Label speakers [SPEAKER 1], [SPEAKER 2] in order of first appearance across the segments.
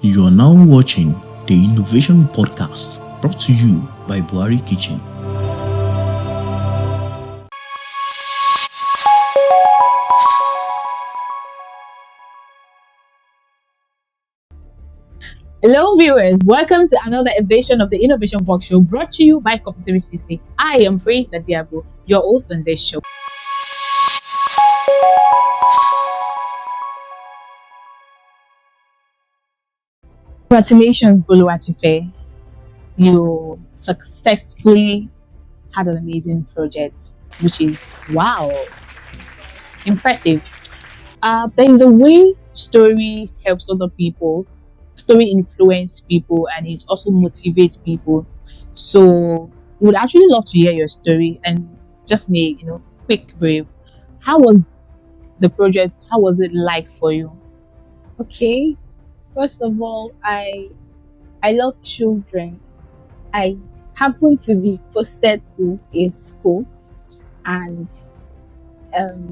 [SPEAKER 1] You are now watching the Innovation Podcast brought to you by Buhari Kitchen.
[SPEAKER 2] Hello viewers, welcome to another edition of the Innovation Box Show brought to you by Copy 360. I am Praise Adiabo, your host on this show. Congratulations, Boluwatife. You successfully had an amazing project, which is wow, impressive. There is a way story helps other people, story influence people, and it also motivates people. So, we would actually love to hear your story and just in a quick brief. How was the project? How was it like for you?
[SPEAKER 3] Okay, first of all, I love children. I happen to be posted to a school, and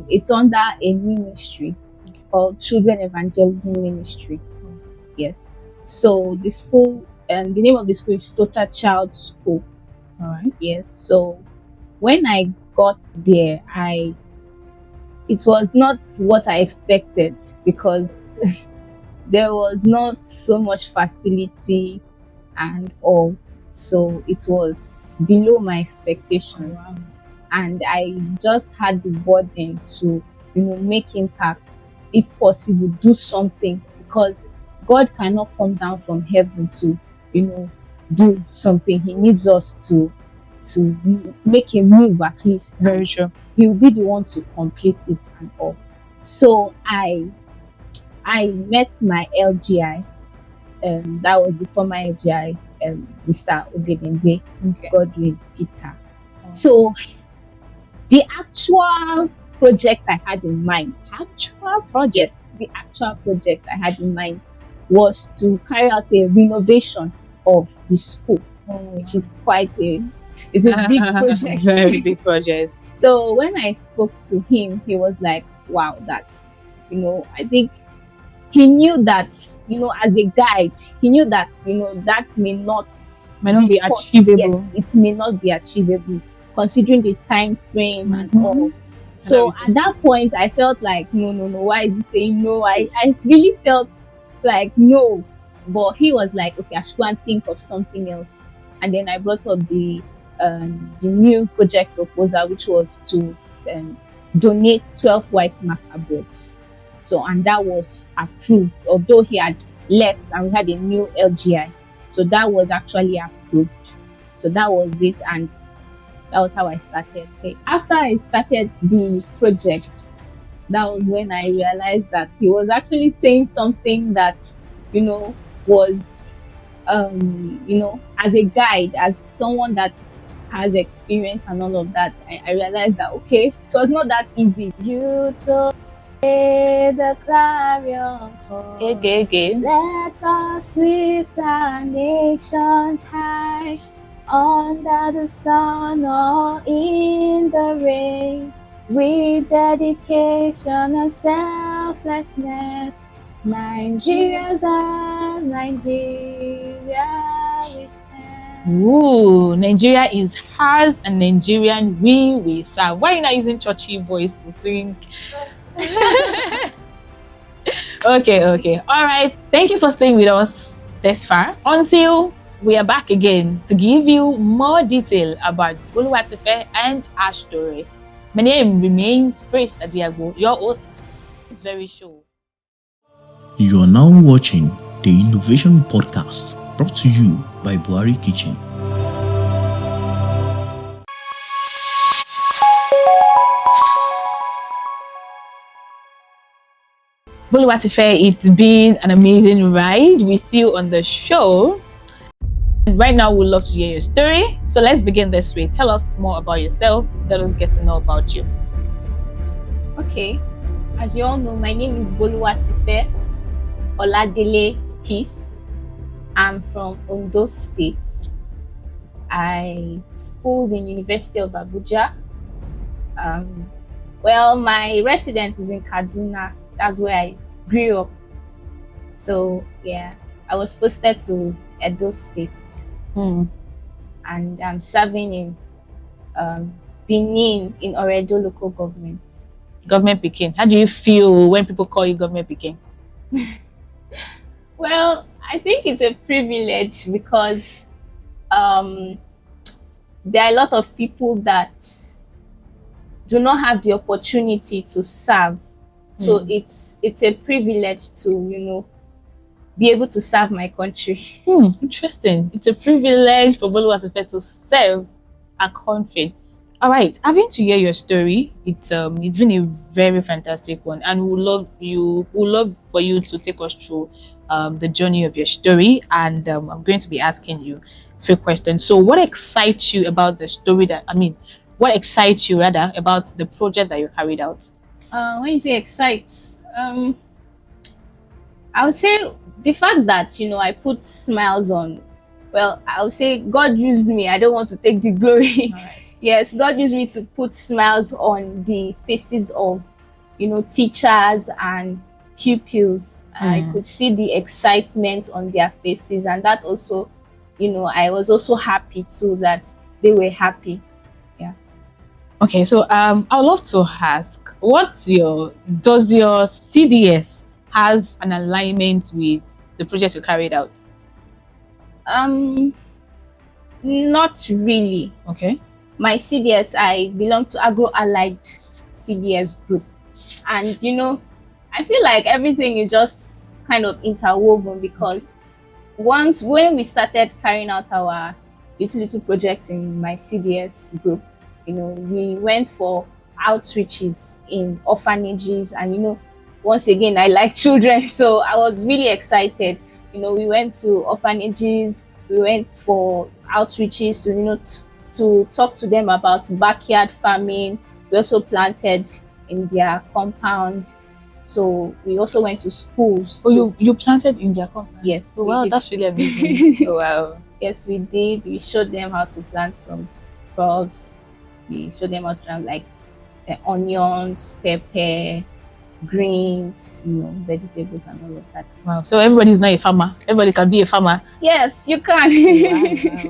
[SPEAKER 3] it's under a ministry called Children Evangelism Ministry. Yes. So the school, the name of the school is Total Child School.
[SPEAKER 2] All right.
[SPEAKER 3] Yes. So when I got there, it was not what I expected because there was not so much facility and all. So it was below my expectation.
[SPEAKER 2] Wow.
[SPEAKER 3] And I just had the burden to, make impact, if possible, do something, because God cannot come down from heaven to, do something. He needs us to make a move at least.
[SPEAKER 2] Very true.
[SPEAKER 3] He'll be the one to complete it and all. So I met my LGI. That was the former LGI, Mr. Ogedengbe,
[SPEAKER 2] Okay.
[SPEAKER 3] Godwin Peter. So the actual project I had in mind, the actual project I had in mind was to carry out a renovation of the school, which is it's a big project.
[SPEAKER 2] Very big project.
[SPEAKER 3] So when I spoke to him, he was like, wow, I think he knew that, as a guide, he knew that, that may not
[SPEAKER 2] be achievable.
[SPEAKER 3] Yes, it may not be achievable considering the time frame and all. So at that point, I felt like, no, why is he saying no? I really felt like no. But he was like, okay, I should go and think of something else. And then I brought up the new project proposal, which was to donate 12 white marker boards. So, and that was approved, although he had left and we had a new LGI. So that was actually approved. So that was it, and that was how I started. Okay. After I started the project, that was when I realized that he was actually saying something that, was, as a guide, as someone that has experience and all of that, I realized that, okay, it was not that easy. You told the clarion call. Let us lift our nation high, under the sun or in the rain, with dedication and selflessness. Nigeria's ours, Nigeria we stand.
[SPEAKER 2] Ooh, Nigeria is ours and Nigerian we will serve. Why are you not using churchy voice to sing? Okay. All right. Thank you for staying with us this far. Until we are back again to give you more detail about Boluwatife and our story. My name remains Praise Adiabo, your host of this very show.
[SPEAKER 1] You are now watching the Innovation Podcast brought to you by Buhari Kitchen.
[SPEAKER 2] Boluwatife, it's been an amazing ride with you on the show. And right now, we'd love to hear your story. So let's begin this way. Tell us more about yourself. Let us get to know about you.
[SPEAKER 3] Okay, as you all know, my name is Boluwatife Oladele Peace. I'm from Ondo State. I schooled in University of Abuja. Well, my residence is in Kaduna. That's where I grew up. So yeah, I was posted to Edo State,
[SPEAKER 2] Hmm.
[SPEAKER 3] and I'm serving in Benin in Oredo local government.
[SPEAKER 2] Government picking. How do you feel when people call you government picking?
[SPEAKER 3] Well, I think it's a privilege because um, there are a lot of people that do not have the opportunity to serve. So
[SPEAKER 2] Hmm.
[SPEAKER 3] it's a privilege to be able to serve my country.
[SPEAKER 2] Interesting. It's a privilege for Boluwatife to serve a country. All right, having to hear your story, it's been a very fantastic one, and we love for you to take us through the journey of your story. And I'm going to be asking you a few questions. So, what excites you about the story what excites you rather about the project that you carried out?
[SPEAKER 3] When you say excites, I would say the fact that I put smiles on. Well, I would say God used me. I don't want to take the glory.
[SPEAKER 2] All right.
[SPEAKER 3] Yes, God used me to put smiles on the faces of teachers and pupils. I could see the excitement on their faces, and that also, I was also happy too that they were happy. Yeah.
[SPEAKER 2] Okay, so I would love to ask, does your CDS has an alignment with the project you carried out?
[SPEAKER 3] Um, Not really.
[SPEAKER 2] Okay.
[SPEAKER 3] My CDS, I belong to Agro Allied CDS group, and I feel like everything is just kind of interwoven because once when we started carrying out our little projects in my CDS group, we went for outreaches in orphanages, and once again I like children, so I was really excited. We went to orphanages, we went for outreaches to to talk to them about backyard farming. We also planted in their compound, so we also went to schools.
[SPEAKER 2] Oh, you planted in their compound?
[SPEAKER 3] Yes.
[SPEAKER 2] Oh,
[SPEAKER 3] we
[SPEAKER 2] wow,
[SPEAKER 3] did.
[SPEAKER 2] that's really amazing. Oh, wow.
[SPEAKER 3] Yes, we did. We showed them how to plant some crops. We showed them how to plant like onions, pepper, greens, vegetables, and all of that.
[SPEAKER 2] Wow. So everybody's not a farmer. Everybody can be a farmer.
[SPEAKER 3] Yes, you can.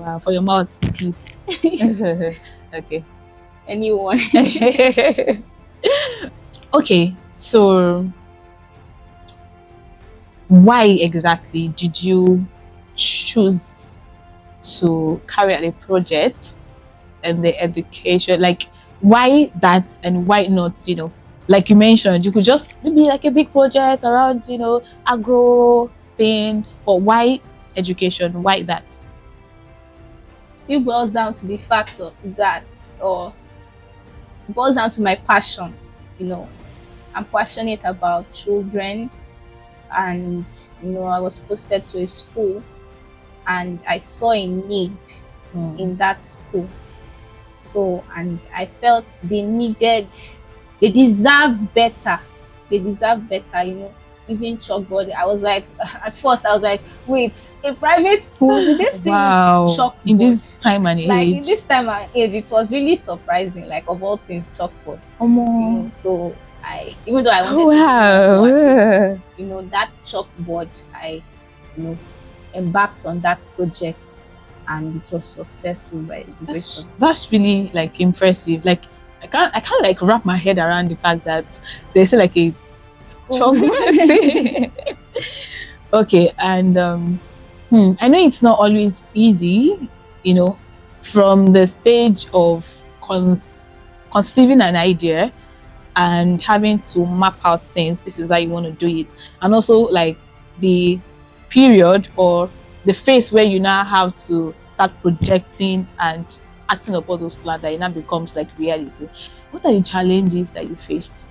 [SPEAKER 2] Wow. For your mouth, please. Okay.
[SPEAKER 3] Anyone.
[SPEAKER 2] Okay. So, why exactly did you choose to carry out a project and the education? Like, why that and why not? Like you mentioned, you could just maybe like a big project around agro thing, but why education? Why that?
[SPEAKER 3] Still boils down to the fact of that, or boils down to my passion. I'm passionate about children, and I was posted to a school and I saw a need in that school. So, and I felt they deserve better. They deserve better, using chalkboard. I was like, at first I was like, wait, a private school? Did they still use chalkboard?
[SPEAKER 2] In this time and age.
[SPEAKER 3] Like in this time and age, it was really surprising, like of all things, chalkboard. So even though I wanted to do more, that chalkboard, I embarked on that project, and it was successful by the grace of God.
[SPEAKER 2] That's really like impressive. Like I can't like wrap my head around the fact that there's like a chalkboard thing. Okay, and I know it's not always easy, from the stage of conceiving an idea and having to map out things. This is how you want to do it, and also like the period or the phase where you now have to start projecting and acting upon those plans that it now becomes like reality. What are the challenges that you faced?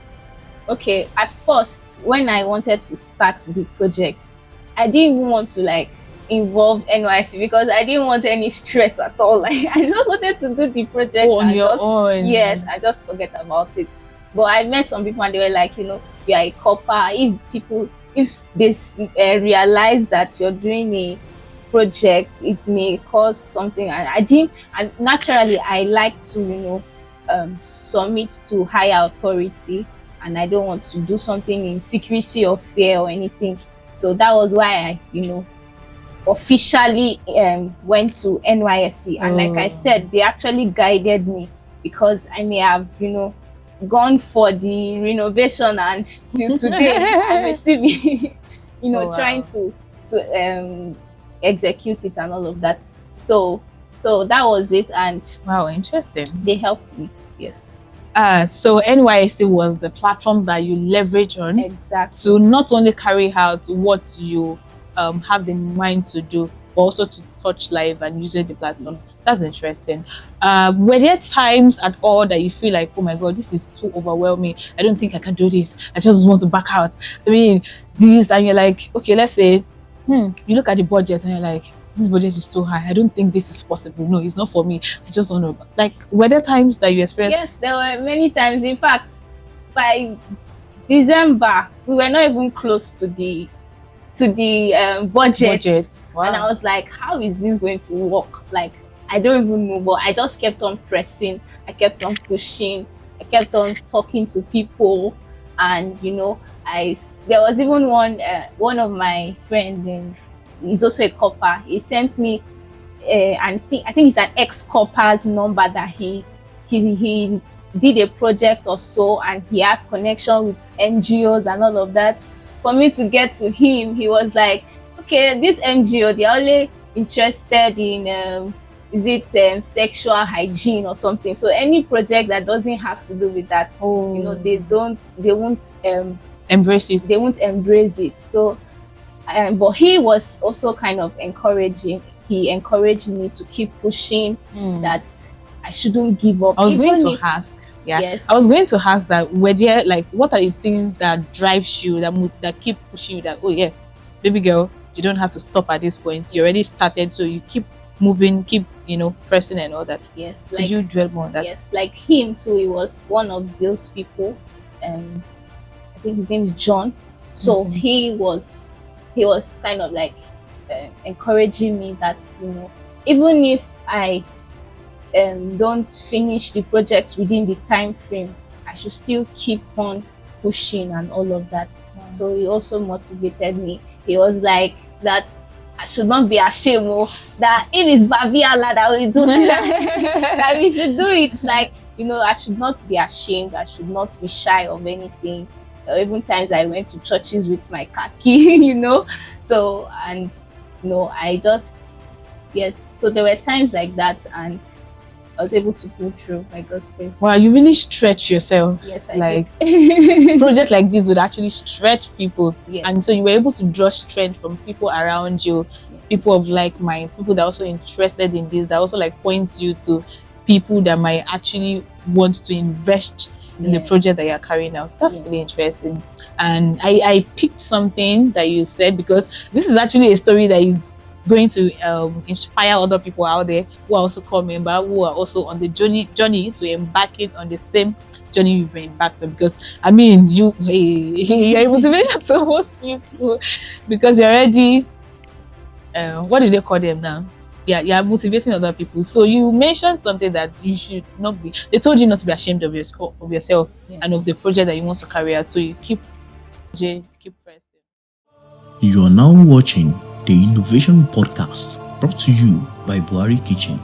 [SPEAKER 3] Okay, at first, when I wanted to start the project, I didn't even want to like involve NYSC because I didn't want any stress at all. Like I just wanted to do the project
[SPEAKER 2] on your own.
[SPEAKER 3] Yes, I just forget about it. But I met some people and they were like, we are a copper. If they realize that you're doing a project, it may cause something. And naturally I like to submit to higher authority, and I don't want to do something in secrecy or fear or anything. So that was why I officially went to NYSC. And like I said, they actually guided me, because I may have, gone for the renovation, and till today I may still be, trying to execute it and all of that. So that was it, and
[SPEAKER 2] Wow, interesting.
[SPEAKER 3] they helped me. Yes.
[SPEAKER 2] So NYSC was the platform that you leverage on
[SPEAKER 3] Exactly.
[SPEAKER 2] to not only carry out what you have in mind to do, but also to touch live and using the platform.
[SPEAKER 3] Yes.
[SPEAKER 2] That's interesting. Were there times at all that you feel like, oh my God, this is too overwhelming, I don't think I can do this, I just want to back out? I mean, this, and you're like, okay, let's say, you look at the budget and you're like, this budget is so high, I don't think this is possible. No, it's not for me. I just want to, like, were there times that you experienced?
[SPEAKER 3] Yes, there were many times. In fact, by December, we were not even close to the budget.
[SPEAKER 2] Wow.
[SPEAKER 3] And I was like, how is this going to work? Like, I don't even know, but I just kept on pressing, I kept on pushing, I kept on talking to people. And there was even one of my friends, he's also a copper. He sent me I think it's an ex-copper's number that he did a project or so, and he has connection with NGOs and all of that. For me to get to him, he was like, okay, this NGO, they're only interested in is it sexual hygiene or something. So any project that doesn't have to do with that, they won't
[SPEAKER 2] embrace it.
[SPEAKER 3] They won't embrace it. So but he was also kind of encouraging. He encouraged me to keep pushing, that I shouldn't give up.
[SPEAKER 2] I was going to ask.
[SPEAKER 3] Yes.
[SPEAKER 2] I was going to ask that, were there, like, what are the things that drives you, that keep pushing you, that, oh yeah, baby girl, you don't have to stop at this point. You already started, so you keep moving, keep, pressing and all that.
[SPEAKER 3] Yes.
[SPEAKER 2] Could you dwell more on that?
[SPEAKER 3] Yes, like him too, he was one of those people. I think his name is John. So he was kind of like encouraging me that, even if I don't finish the project within the time frame, I should still keep on pushing and all of that. So he also motivated me. He was like that I should not be ashamed that if it's Babiala that we do that we should do it. Like, I should not be ashamed. I should not be shy of anything. Even times I went to churches with my khaki, So, and I just, yes. So there were times like that, and I was able to go through by God's grace.
[SPEAKER 2] Wow, you really stretch yourself.
[SPEAKER 3] Yes, I
[SPEAKER 2] like
[SPEAKER 3] did.
[SPEAKER 2] Project like this would actually stretch people.
[SPEAKER 3] Yes.
[SPEAKER 2] And so you were able to draw strength from people around you, people of like minds, people that are also interested in this, that also like point you to people that might actually want to invest in the project that you're carrying out. That's really interesting. And I picked something that you said, because this is actually a story that is going to inspire other people out there who are also core members, who are also on the journey to embarking on the same journey you've been embarked on. Because I mean, you're a motivation to most people, because you're already what do they call them now? Yeah, you're motivating other people. So you mentioned something that you should not be. They told you not to be ashamed of yourself and of the project that you want to carry out. So you keep pressing.
[SPEAKER 1] You are now watching the Innovation Podcast, brought to you by Buhari Kitchen.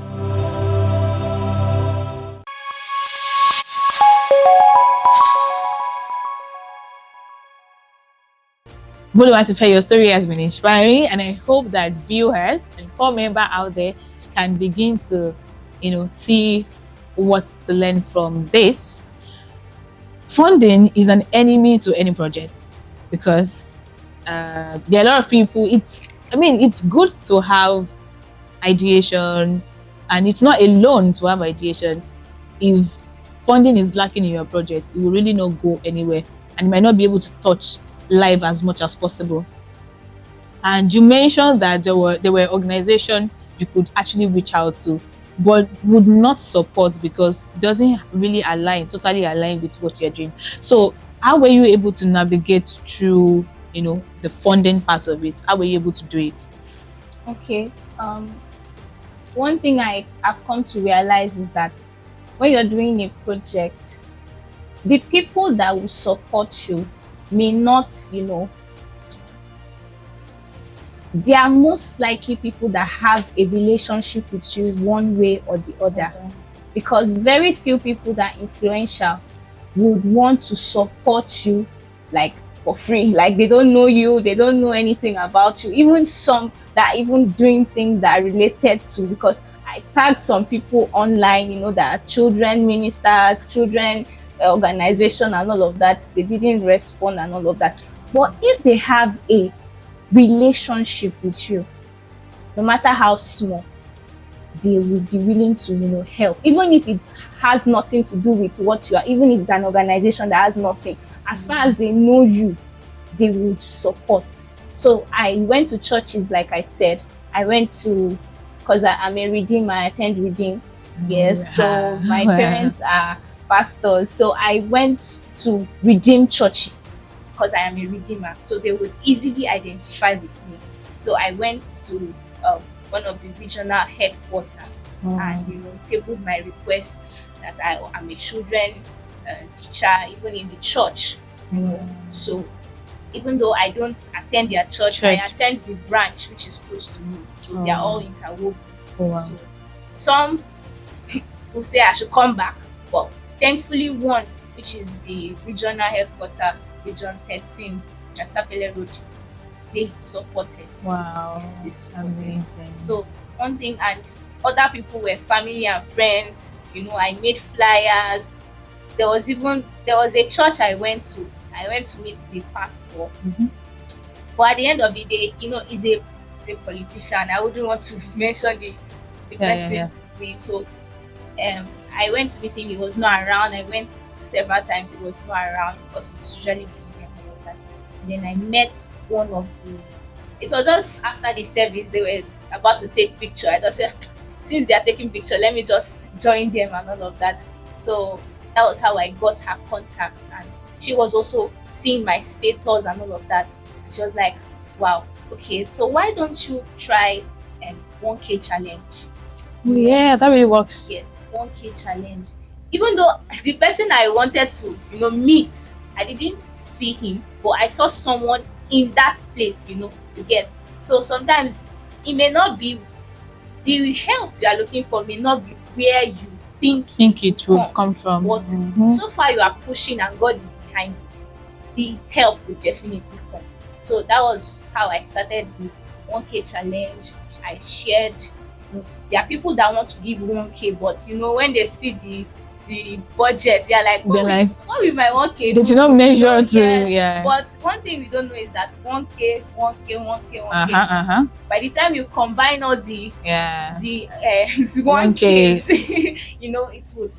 [SPEAKER 2] Boluwatife, your story has been inspiring, and I hope that viewers and core members out there can begin to, see what to learn from this. Funding is an enemy to any project, because there are a lot of people. It's good to have ideation, and it's not alone to have ideation. If funding is lacking in your project, it will really not go anywhere, and you might not be able to touch live as much as possible. And you mentioned that there were organizations you could actually reach out to, but would not support because it doesn't really totally align with what you're doing. So how were you able to navigate through, the funding part of it? How were you able to do it?
[SPEAKER 3] Okay. One thing I've come to realize is that when you're doing a project, the people that will support you may not, they are most likely people that have a relationship with you one way or the other. Because very few people that are influential would want to support you like for free. Like they don't know you, they don't know anything about you. Even some that are even doing things that are related to, because I tagged some people online, that are children ministers, children organization and all of that. They didn't respond and all of that. But if they have a relationship with you, no matter how small, they will be willing to help, even if it has nothing to do with what you are, even if it's an organization that has nothing. As far as they know you, they would support. So I went to churches, like I said. I went to, because I'm a redeemer, I attend redeem. Yes, so my parents are pastors, so I went to redeem churches because I am a redeemer, so they would easily identify with me. So I went to one of the regional headquarters and tabled my request that I am a children teacher, even in the church. So even though I don't attend their church, I attend the branch which is close to me. So they are all interwoven. So some will say I should come back, but thankfully one, which is the regional headquarters, Region 13, at Sapele Road, they supported.
[SPEAKER 2] Wow.
[SPEAKER 3] Yes, they supported.
[SPEAKER 2] Amazing.
[SPEAKER 3] So one thing, and other people were family and friends. I made flyers. There was a church I went to. I went to meet the pastor. But at the end of the day, he's a politician. I wouldn't want to mention the person's name. So I went to meet him. He was not around. I went several times. He was not around because he's usually busy and all that. And then I met one of it was just after the service, they were about to take picture. I just said, since they are taking picture, let me just join them and all of that. So that was how I got her contact, and she was also seeing my status and all of that. She was like, wow, okay, so why don't you try 1K challenge?
[SPEAKER 2] Yeah, that really works.
[SPEAKER 3] Yes, 1K challenge. Even though the person I wanted to meet, I didn't see him, but I saw someone in that place, to get. So sometimes it may not be the help you are looking for, may not be where you think
[SPEAKER 2] it will come from.
[SPEAKER 3] But so far you are pushing and God is behind you, the help will definitely come. So that was how I started the 1K challenge. I shared. There are people that want to give 1K, but when they see the budget, they're like, what will my 1K
[SPEAKER 2] they
[SPEAKER 3] do?
[SPEAKER 2] do not measure to.
[SPEAKER 3] But one thing we don't know is that 1K. By the time you combine all the 1Ks, it would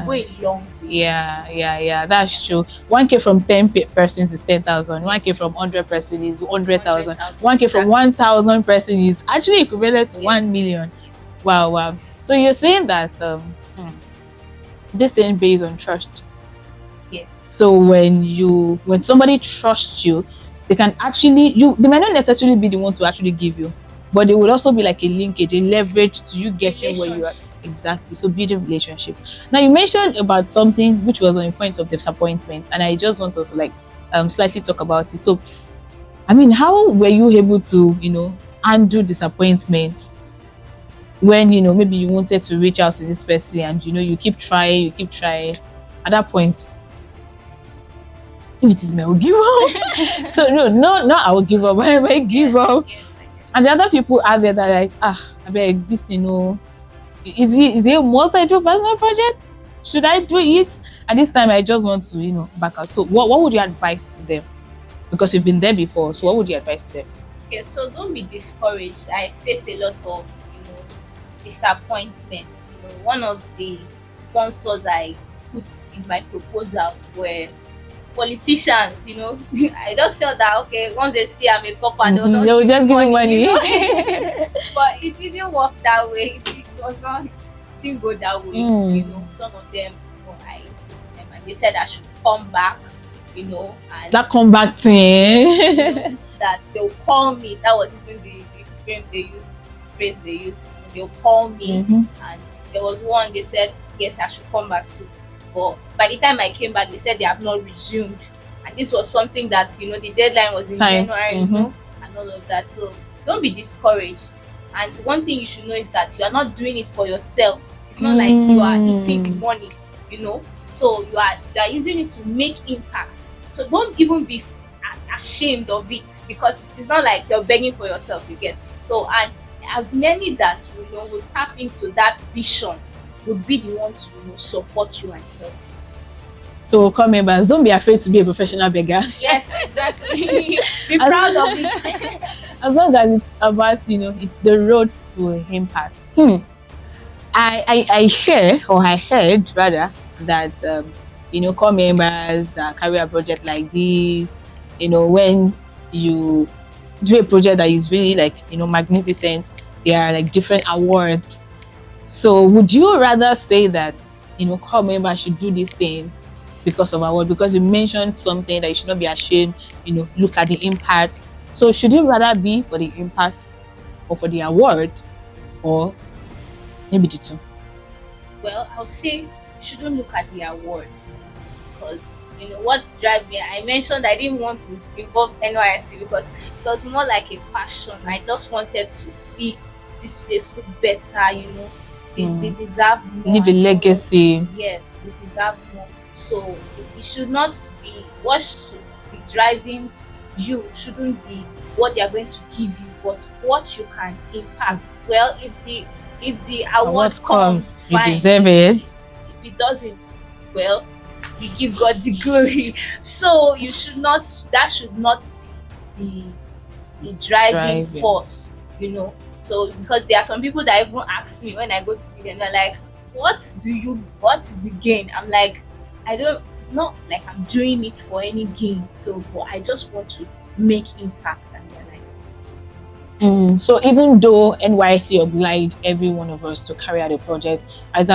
[SPEAKER 3] go a long way.
[SPEAKER 2] Yeah, that's true. 1K from 10 persons is 10,000. 1K from 100 persons is 100,000. 1K from 1,000 persons is actually equivalent to 1 million. Wow. So you're saying that this thing based on trust.
[SPEAKER 3] Yes.
[SPEAKER 2] So when somebody trusts you, they can actually they might not necessarily be the one to actually give you, but they would also be like a linkage, a leverage to you getting where you are. Exactly. So building relationship. Now you mentioned about something which was on the point of disappointment, and I just want us to slightly talk about it. So how were you able to undo disappointment when maybe you wanted to reach out to this person and you keep trying at that point? If it is me, I will give up. So no, I will give up. I might give up. And the other people out there that are like, I beg this, is it a multi-do personal project? Should I do it? At this time, I just want to, back out. So what would you advise to them? Because you've been there before. So what would you advise to them?
[SPEAKER 3] Okay, so don't be discouraged. I faced a lot of, disappointment. One of the sponsors I put in my proposal were politicians. I just felt that once they see I'm a copper,
[SPEAKER 2] they'll just give me money.
[SPEAKER 3] But it didn't work that way. It didn't go that way. Some of them, I put them and they said I should come back. And
[SPEAKER 2] that comeback thing.
[SPEAKER 3] That they'll call me. That was even the phrase they used. They'll call me, and there was one they said yes I should come back to, but by the time I came back they said they have not resumed, and this was something that the deadline was in January, and and all of that. So don't be discouraged. And one thing you should know is that you are not doing it for yourself. It's not like you are eating the money, So you are using it to make impact. So don't even be ashamed of it, because it's not like you're begging for yourself, you get. So, and as many that will tap into that vision would be the ones to support you and help.
[SPEAKER 2] So, core members, don't be afraid to be a professional beggar.
[SPEAKER 3] Yes, exactly. Be proud of it.
[SPEAKER 2] As long as it's about, it's the road to impact. I heard rather that core members that carry a project like this, when you do a project that is really magnificent, there are like different awards. So would you rather say that core members should do these things because of award? Because you mentioned something that you should not be ashamed, look at the impact. So should you rather be for the impact or for the award, or maybe the two?
[SPEAKER 3] Well, I'll say you shouldn't look at the award, because what drives me, I mentioned I didn't want to involve NYSC because it was more like a passion. I just wanted to see this place look better, they deserve more.
[SPEAKER 2] Leave a legacy.
[SPEAKER 3] Yes, they deserve more. So it should not be what should be driving you, shouldn't be what they are going to give you, but what you can impact. Well, if the award comes,
[SPEAKER 2] you
[SPEAKER 3] fine.
[SPEAKER 2] Deserve it.
[SPEAKER 3] If it doesn't, well, we give God the glory. So that should not be the driving force, So because there are some people that even ask me when I go to meet, and they're like, what is the gain? I'm like, it's not like I'm doing it for any gain. So but I just want to make impact. And they're like,
[SPEAKER 2] so even though NYSC obliged every one of us to carry out a project of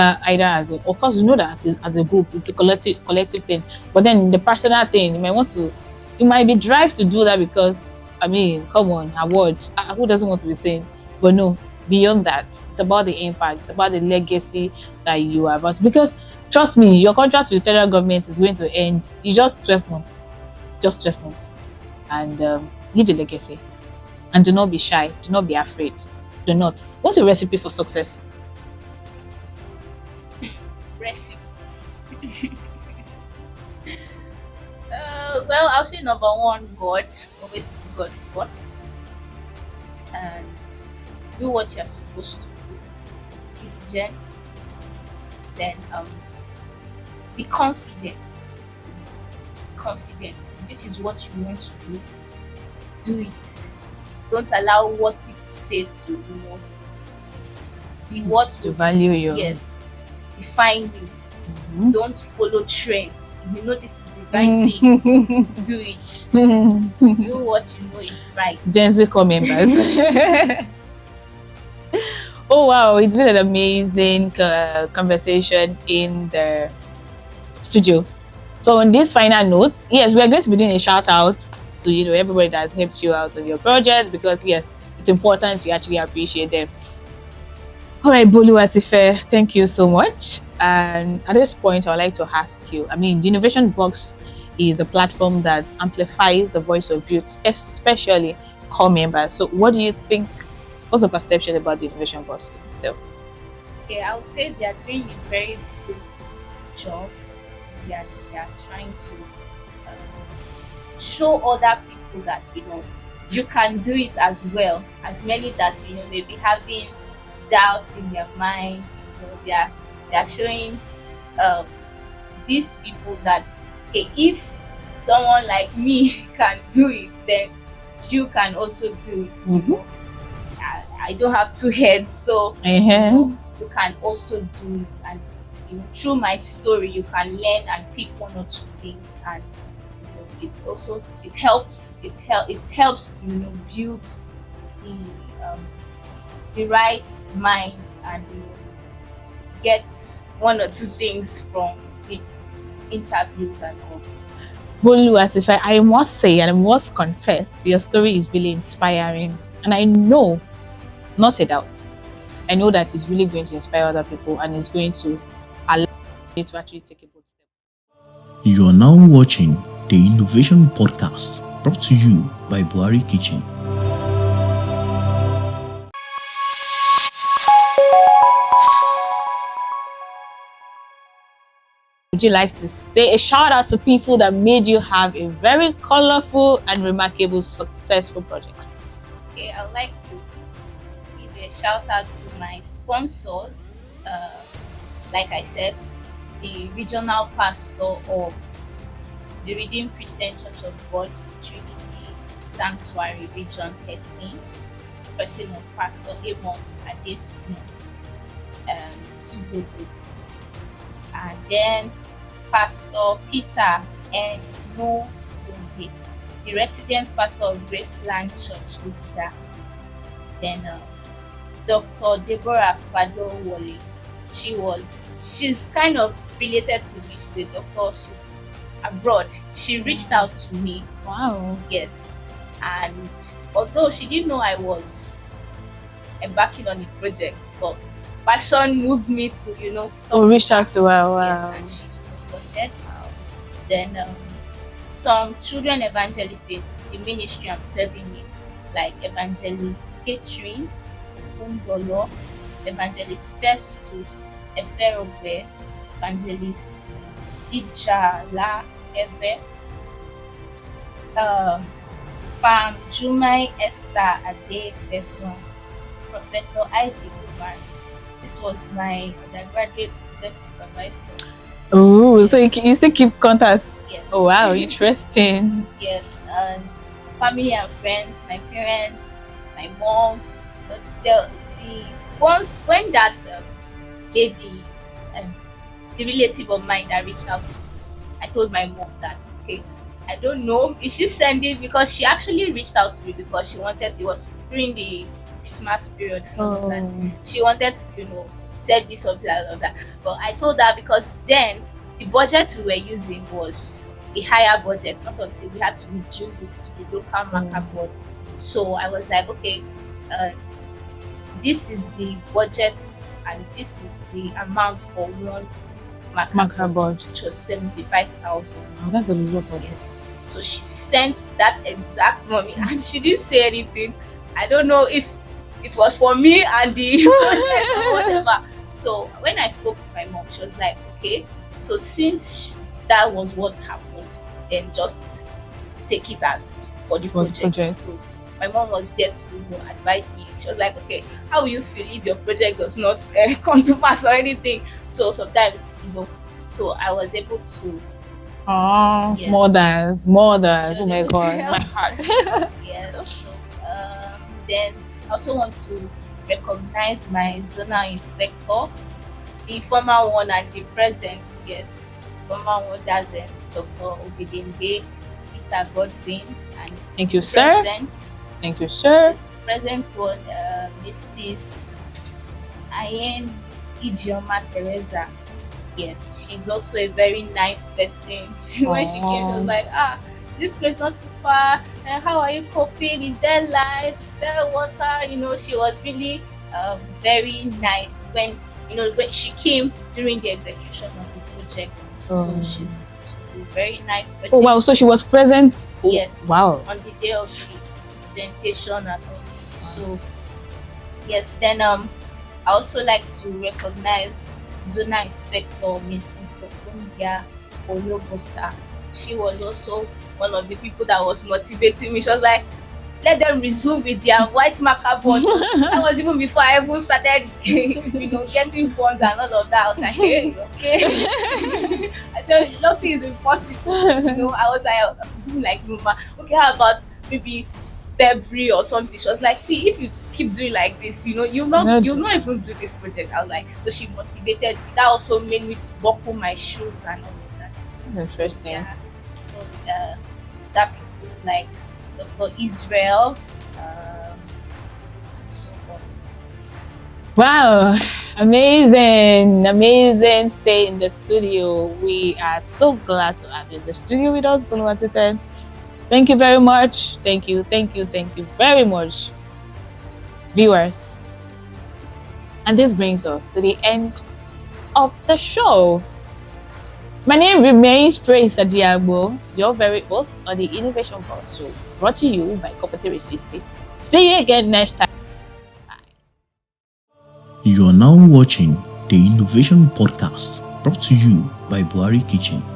[SPEAKER 2] course, that as a group, it's a collective thing. But then the personal thing, you might be drive to do that because, come on, award. Who doesn't want to be seen? But no, beyond that, it's about the impact, it's about the legacy that you are about. Because trust me, your contract with the federal government is going to end in just 12 months. And leave a legacy. And do not be shy. Do not be afraid. Do not. What's your recipe for success?
[SPEAKER 3] Recipe. Well, I'll say number one, God. Always put God first. And do what you're supposed to do. Diligent. Then be confident. This is what you want to do. Do it. Don't allow what people say to be what
[SPEAKER 2] to value you.
[SPEAKER 3] Yes, define you. Don't follow trends. If you know this is the right thing, do it. Do what you know is right.
[SPEAKER 2] Gen Z core members. Oh wow, it's been an amazing conversation in the studio. So on this final note, yes, we are going to be doing a shout out to everybody that helps you out on your projects, because yes, it's important you actually appreciate them. All right, Boluwatife, thank you so much. And at this point, I'd like to ask you, the Innovation Box is a platform that amplifies the voice of youth, especially core members. So what do you think? What's the perception about the Innovation Box itself?
[SPEAKER 3] Okay, I would say they are doing a very good job. They are trying to show other people that you can do it as well. As many that may be having doubts in their minds, they are showing these people that if someone like me can do it, then you can also do it. I don't have two heads, so you can also do it. And through my story, you can learn and pick one or two things, and it helps to build the right mind and get one or two things from these interviews and all.
[SPEAKER 2] Boluwatife, I must say and I must confess, your story is really inspiring, and I know, not a doubt, I know that it's really going to inspire other people and it's going to allow you to actually take a bold step.
[SPEAKER 1] You are now watching the Innovation Podcast, brought to you by Buhari Kitchen.
[SPEAKER 2] would you like to say a shout out to people that made you have a very colorful and remarkable, successful project?
[SPEAKER 3] Okay, I'd like to give a shout out to my sponsors. Like I said, the regional pastor of the Redeemed Christian Church of God, Trinity Sanctuary, Region 13, person of Pastor Amos Adesina Subodo. And then Pastor Peter and No Jose, the resident pastor of Graceland Church, Luther. Then Dr. Deborah Fadowole. She's kind of related to me. She's a doctor. She's abroad. She reached out to me.
[SPEAKER 2] Wow.
[SPEAKER 3] Yes. And although she didn't know I was embarking on the project, but passion moved me to,
[SPEAKER 2] reach out to her. Wow.
[SPEAKER 3] Yes, and she supported. Then some children evangelists in the ministry I'm serving in, like Evangelist Catherine Umbolo, Evangelist Festus Eferobe, Evangelist Ijala Eve, Pam Jumai Esther Ade Besson, Professor I.D. Kumar. This was my undergraduate project supervisor.
[SPEAKER 2] Oh, so you still keep contact?
[SPEAKER 3] Yes.
[SPEAKER 2] Oh wow, interesting.
[SPEAKER 3] Yes, and family and friends, my parents, my mom, the once when that lady, the relative of mine that reached out to me, I told my mom that, okay, I don't know, is she sending, because she actually reached out to me because she wanted, it was during the Christmas period and all of that. She wanted to, send me something and all of that. But I told her because then the budget we were using was a higher budget, not until we had to reduce it to the local marker board. So I was like, okay, this is the budget and this is the amount for one marker board, which was 75,000.
[SPEAKER 2] Oh, that's a lot of
[SPEAKER 3] yes. So she sent that exact money and she didn't say anything. I don't know if it was for me and the project or whatever. So when I spoke to my mom, she was like, okay, so since that was what happened, then just take it as for the project. So my mom was there to advise me. She was like, okay, how will you feel if your project does not come to pass or anything? So sometimes, so I was able to.
[SPEAKER 2] Oh, yes. Mothers. Oh my God, my heart.
[SPEAKER 3] Yes. So, then I also want to recognize my zonal inspector, the former one and the present. Yes, former one, that's Dr. Obedende Peter Godwin, and
[SPEAKER 2] thank you, sir. Thank you, sir.
[SPEAKER 3] This present one, Mrs. Ayen Ijeoma Teresa. Yes, she's also a very nice person. When she came, she was like, this place not too far. How are you coping? Is there light? Is there water? She was really very nice when she came during the execution of the project. So she's a very nice person.
[SPEAKER 2] Oh wow! So she was present.
[SPEAKER 3] Yes.
[SPEAKER 2] Wow.
[SPEAKER 3] On the day of the presentation and all. So yes, then I also like to recognize Zona Inspector Mrs. Okundia Olobosa. She was also one of the people that was motivating me. She was like, let them resume with their white marker board. That was even before I even started, getting funds and all of that. I was like, hey, okay. I said, nothing is impossible. I was like, Mama, okay, how about maybe February or something? She was like, see, if you keep doing like this, you'll not even do this project. I was like, so she motivated me. That also made me to buckle my shoes and all of that.
[SPEAKER 2] Interesting.
[SPEAKER 3] Yeah. So that people like Dr. Israel, so on.
[SPEAKER 2] Wow, amazing stay in the studio. We are so glad to have you in the studio with us, Boluwatife. Thank you very much. Thank you very much, viewers. And this brings us to the end of the show. My name remains Praise Adiagbo, your very host on the Innovation Pulse Show, brought to you by Cooperative 60. See you again next time. Bye.
[SPEAKER 1] You are now watching the Innovation Podcast, brought to you by Buhari Kitchen.